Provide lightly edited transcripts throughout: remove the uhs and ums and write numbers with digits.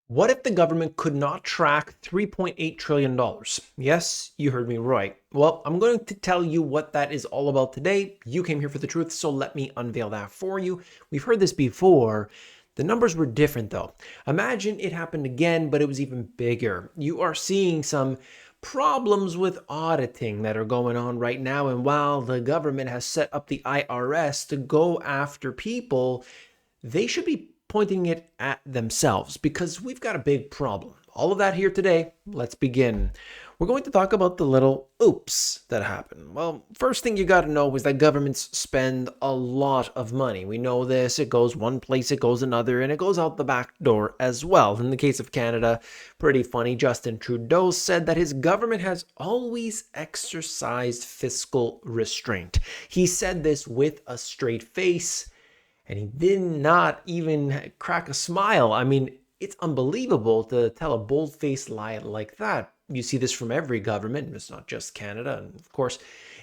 What if the government could not track $3.8 trillion? Yes, you heard me right. Well, I'm going to tell you what that is all about today. You came here for the truth, so let me unveil that for you. We've heard this before. The numbers were different though. Imagine it happened again, but it was even bigger. You are seeing some problems with auditing that are going on right now. And while the government has set up the IRS to go after people, they should be pointing it at themselves because we've got a big problem. All of that here today. Let's begin. We're going to talk about the little oops that happen. Well, first thing you got to know is that governments spend a lot of money. We know this. It goes one place, it goes another, and it goes out the back door as well. In the case of Canada, pretty funny, Justin Trudeau said that his government has always exercised fiscal restraint. He said this with a straight face, and he did not even crack a smile. I mean, it's unbelievable to tell a bold-faced lie like that. You see this from every government. It's not just Canada. And of course,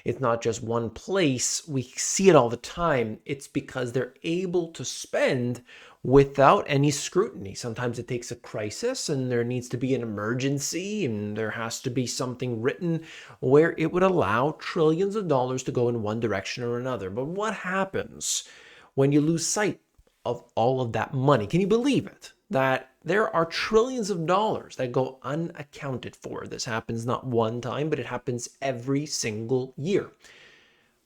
it's not just one place. We see it all the time. It's because they're able to spend without any scrutiny. Sometimes it takes a crisis and there needs to be an emergency and there has to be something written where it would allow trillions of dollars to go in one direction or another. But what happens when you lose sight of all of that money? Can you believe it? That there are trillions of dollars that go unaccounted for. This happens not one time, but it happens every single year.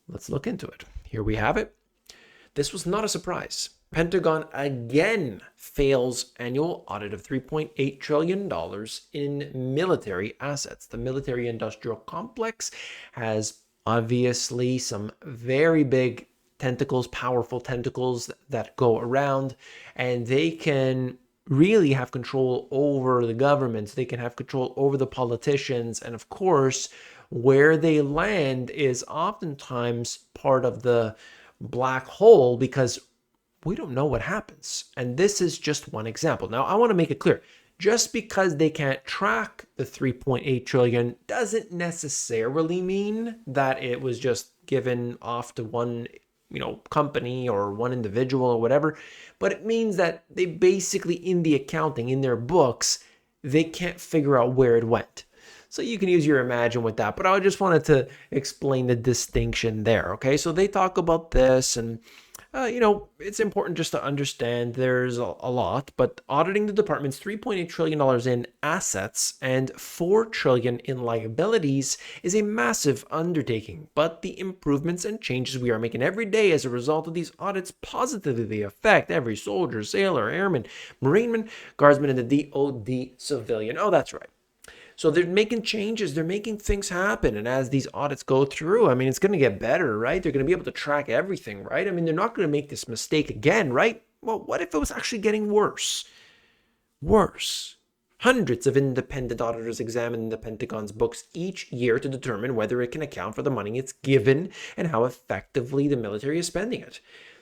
Let's look into it. Here we have it. This was not a surprise. Pentagon again fails annual audit of $3.8 trillion in military assets. The military industrial complex has obviously some very big tentacles, powerful tentacles that go around, and they can really have control over the governments. They can have control over the politicians. And of course, where they land is oftentimes part of the black hole because we don't know what happens. And this is just one example. Now, I want to make it clear. Just because they can't track the 3.8 trillion doesn't necessarily mean that it was just given off to one company or one individual or whatever, but it means that they basically, in the accounting, in their books, they can't figure out where it went. So you can use your imagine with that, but I just wanted to explain the distinction there. Okay, so they talk about this, and it's important just to understand there's a lot, but auditing the department's $3.8 trillion in assets and $4 trillion in liabilities is a massive undertaking. But the improvements and changes we are making every day as a result of these audits positively affect every soldier, sailor, airman, marineman, guardsman, and the DoD civilian. Oh, that's right. So they're making changes, they're making things happen. And as these audits go through, I mean, it's going to get better, right? They're going to be able to track everything, right? I mean, they're not going to make this mistake again, right? Well, what if it was actually getting worse? Worse. Hundreds of independent auditors examine the Pentagon's books each year to determine whether it can account for the money it's given and how effectively the military is spending it.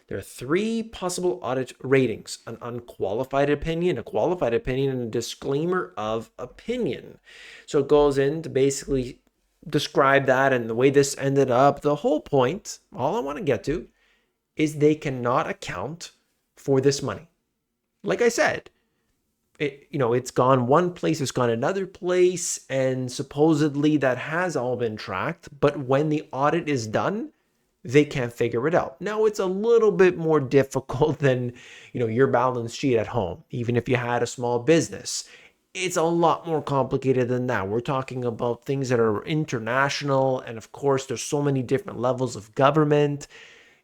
There are three possible audit ratings: an unqualified opinion, a qualified opinion, and a disclaimer of opinion. So it goes in to basically describe that and the way this ended up. The whole point, all I want to get to, is they cannot account for this money. Like I said, it's gone one place, it's gone another place, and supposedly that has all been tracked. But when the audit is done, they can't figure it out. Now, it's a little bit more difficult than, your balance sheet at home. Even if you had a small business, it's a lot more complicated than that. We're talking about things that are international. And of course, there's so many different levels of government.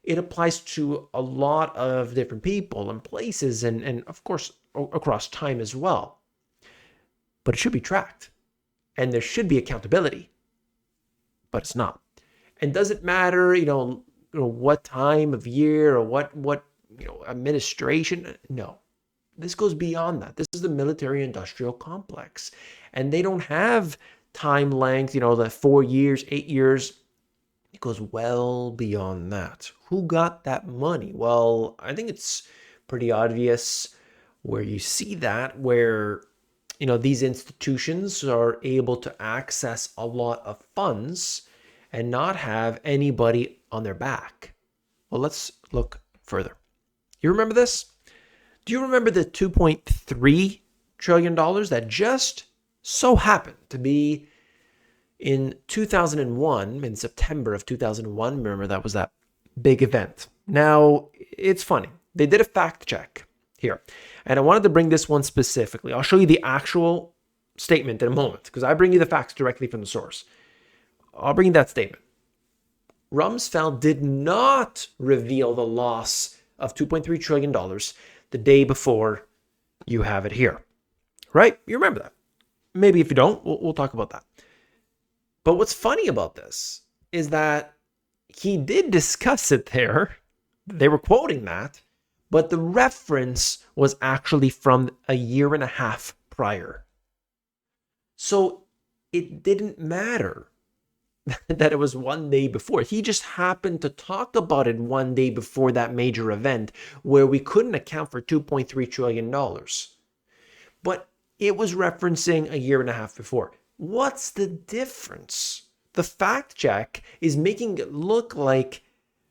It applies to a lot of different people and places and of course, across time as well. But it should be tracked and there should be accountability, but it's not. And does it matter, what time of year or what administration? No, this goes beyond that. This is the military industrial complex, and they don't have time length, the 4 years, 8 years. It goes well beyond that. Who got that money? Well, I think it's pretty obvious where you see that, where, these institutions are able to access a lot of funds and not have anybody on their back. Well, let's look further. You remember this? Do you remember the $2.3 trillion that just so happened to be in 2001, in September of 2001. Remember, that was that big event. Now, it's funny. They did a fact check here, and I wanted to bring this one specifically. I'll show you the actual statement in a moment because I bring you the facts directly from the source. I'll bring you that statement. Rumsfeld did not reveal the loss of $2.3 trillion the day before. You have it here, right? You remember that. Maybe if you don't, we'll talk about that. But what's funny about this is that he did discuss it there. They were quoting that, but the reference was actually from a year and a half prior. So it didn't matter that it was one day before. He just happened to talk about it one day before that major event where we couldn't account for $2.3 trillion. But it was referencing a year and a half before. What's the difference? The fact check is making it look like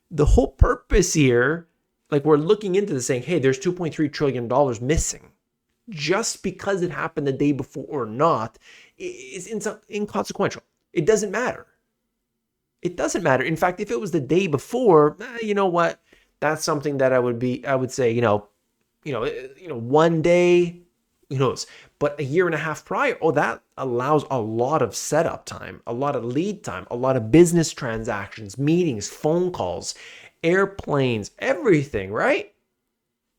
the whole purpose here, like we're looking into this saying, hey, there's $2.3 trillion missing. Just because it happened the day before or not is inconsequential. It doesn't matter. It doesn't matter. In fact, if it was the day before, you know what? That's something that I would say, one day, who knows? But a year and a half prior, that allows a lot of setup time, a lot of lead time, a lot of business transactions, meetings, phone calls, airplanes, everything, right?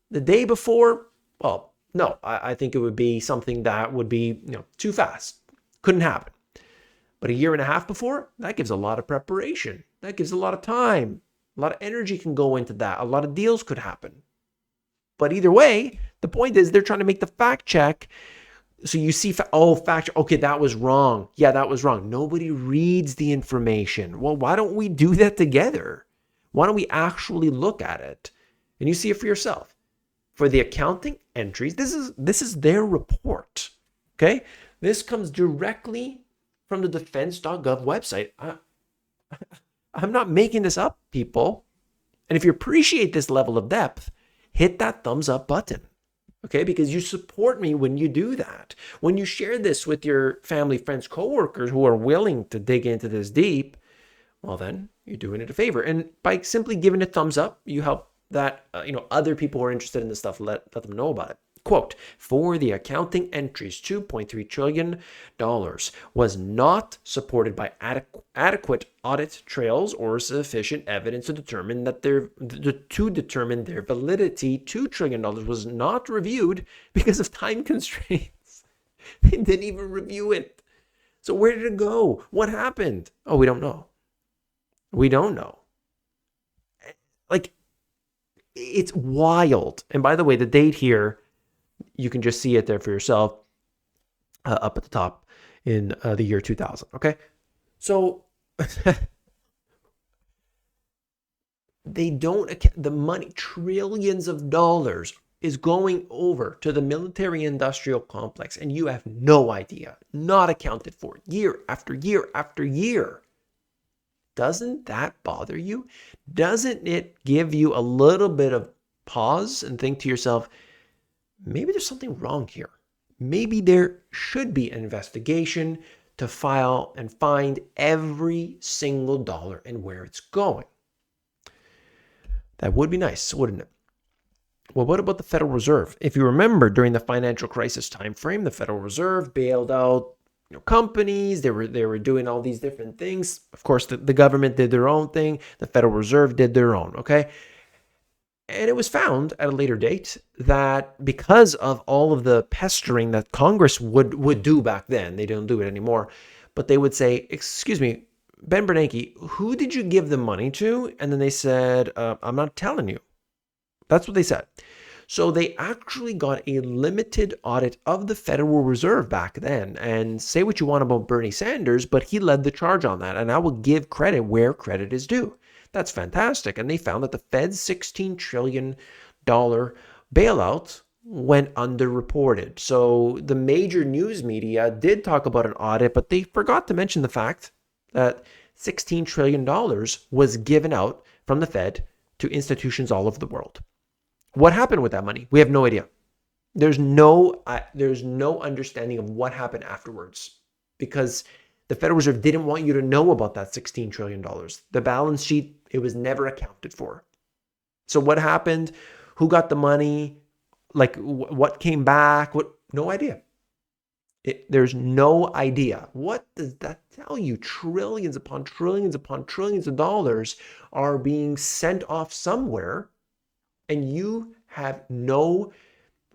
The day before, well, no, I think it would be something that would be, too fast. Couldn't happen. But a year and a half before, that gives a lot of preparation. That gives a lot of time. A lot of energy can go into that. A lot of deals could happen. But either way, the point is they're trying to make the fact check. So you see, fact check. Okay, that was wrong. Yeah, that was wrong. Nobody reads the information. Well, why don't we do that together? Why don't we actually look at it? And you see it for yourself. For the accounting entries, this is their report. Okay? This comes directly from the defense.gov website. I'm not making this up, people. And if you appreciate this level of depth, hit that thumbs up button. Okay? Because you support me when you do that. When you share this with your family, friends, coworkers who are willing to dig into this deep, well then you're doing it a favor. And by simply giving it a thumbs up, you help that other people who are interested in this stuff, let them know about it. Quote, for the accounting entries, $2.3 trillion was not supported by adequate audit trails or sufficient evidence to determine their validity. $2 trillion was not reviewed because of time constraints. They didn't even review it. So where did it go? What happened? Oh, we don't know. We don't know. Like, it's wild. And by the way, the date here, you can just see it there for yourself up at the top in the year 2000. Okay. So they don't, the money, trillions of dollars is going over to the military industrial complex and you have no idea, not accounted for year after year after year. Doesn't that bother you? Doesn't it give you a little bit of pause and think to yourself, maybe there's something wrong here. Maybe there should be an investigation to file and find every single dollar and where it's going. That would be nice, wouldn't it? Well, what about the Federal Reserve? If you remember, during the financial crisis time frame, the Federal Reserve bailed out companies. They were doing all these different things. Of course, the government did their own thing. The Federal Reserve did their own, okay? And it was found at a later date that because of all of the pestering that Congress would do back then, they don't do it anymore, but they would say, excuse me, Ben Bernanke, who did you give the money to? And then they said, I'm not telling you. That's what they said. So they actually got a limited audit of the Federal Reserve back then. And say what you want about Bernie Sanders, but he led the charge on that. And I will give credit where credit is due. That's fantastic. And they found that the Fed's $16 trillion bailout went underreported. So the major news media did talk about an audit, but they forgot to mention the fact that $16 trillion was given out from the Fed to institutions all over the world. What happened with that money? We have no idea. There's no understanding of what happened afterwards because the Federal Reserve didn't want you to know about that $16 trillion. The balance sheet, it was never accounted for. So what happened? Who got the money? Like what came back? What? No idea. There's no idea. What does that tell you? Trillions upon trillions upon trillions of dollars are being sent off somewhere, and you have no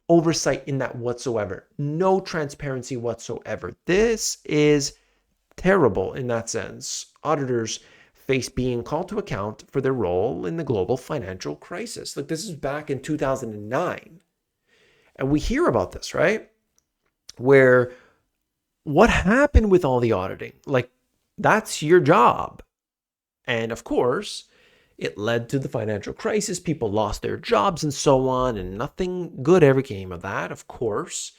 oversight in that whatsoever. No transparency whatsoever. This is terrible in that sense. Auditors face being called to account for their role in the global financial crisis. Like this is back in 2009. And we hear about this, right? Where what happened with all the auditing? Like that's your job. And of course, it led to the financial crisis. People lost their jobs and so on, and nothing good ever came of that, of course.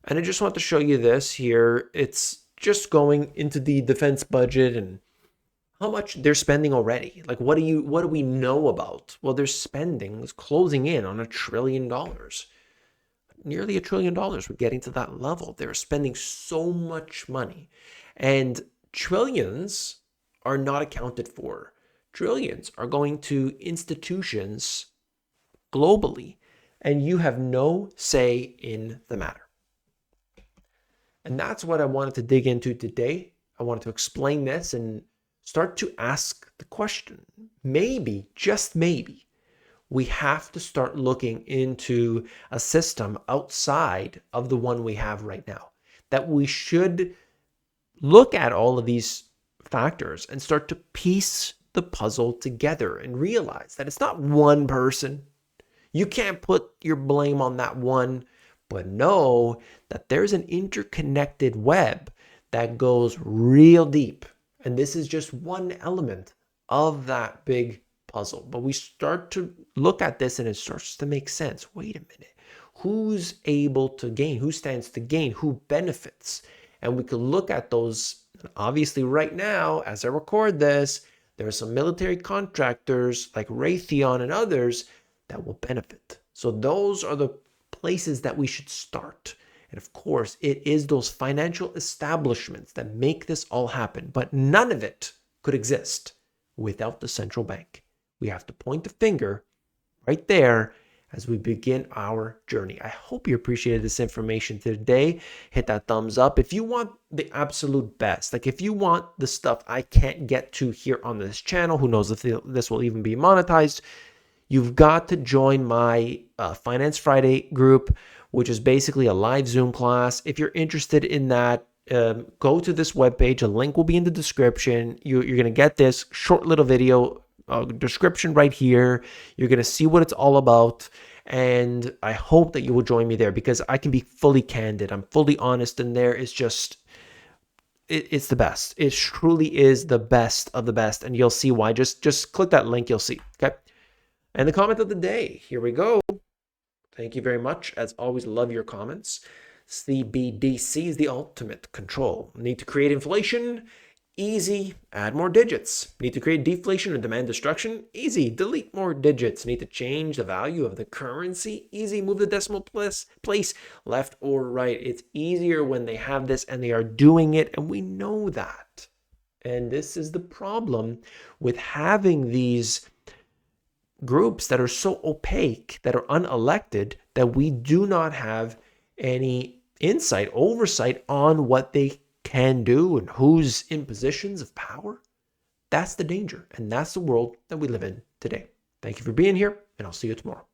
And I just want to show you this here. It's just going into the defense budget and how much they're spending already. Like what do we know about? Well, their spending is closing in on $1 trillion. Nearly $1 trillion. We're getting to that level. They're spending so much money. And trillions are not accounted for. Trillions are going to institutions globally, and you have no say in the matter. And that's what I wanted to dig into today. I wanted to explain this and start to ask the question. Maybe, just maybe, we have to start looking into a system outside of the one we have right now. That we should look at all of these factors and start to piece the puzzle together and realize that it's not one person. You can't put your blame on that one, but know that there's an interconnected web that goes real deep. And this is just one element of that big puzzle. But we start to look at this and it starts to make sense. Wait a minute. Who's able to gain? Who stands to gain? Who benefits? And we could look at those. Obviously, right now, as I record this, there are some military contractors like Raytheon and others that will benefit. So those are the places that we should start. And of course, it is those financial establishments that make this all happen. But none of it could exist without the central bank. We have to point the finger right there as we begin our journey. I hope you appreciated this information today. Hit that thumbs up. If you want the absolute best, like if you want the stuff I can't get to here on this channel, who knows if this will even be monetized, you've got to join my Finance Friday group, which is basically a live Zoom class. If you're interested in that, go to this webpage. A link will be in the description. You're going to get this short little video description right here. You're going to see what it's all about. And I hope that you will join me there because I can be fully candid. I'm fully honest in there. It's just, it's the best. It truly is the best of the best. And you'll see why. Just click that link. You'll see. Okay. And the comment of the day. Here we go. Thank you very much. As always, love your comments. CBDC is the ultimate control. Need to create inflation? Easy. Add more digits. Need to create deflation or demand destruction? Easy. Delete more digits. Need to change the value of the currency? Easy. Move the decimal place left or right. It's easier when they have this and they are doing it, and we know that. And this is the problem with having these groups that are so opaque, that are unelected, that we do not have any oversight on what they can do and who's in positions of power. That's the danger, and that's the world that we live in today. Thank you for being here, and I'll see you tomorrow.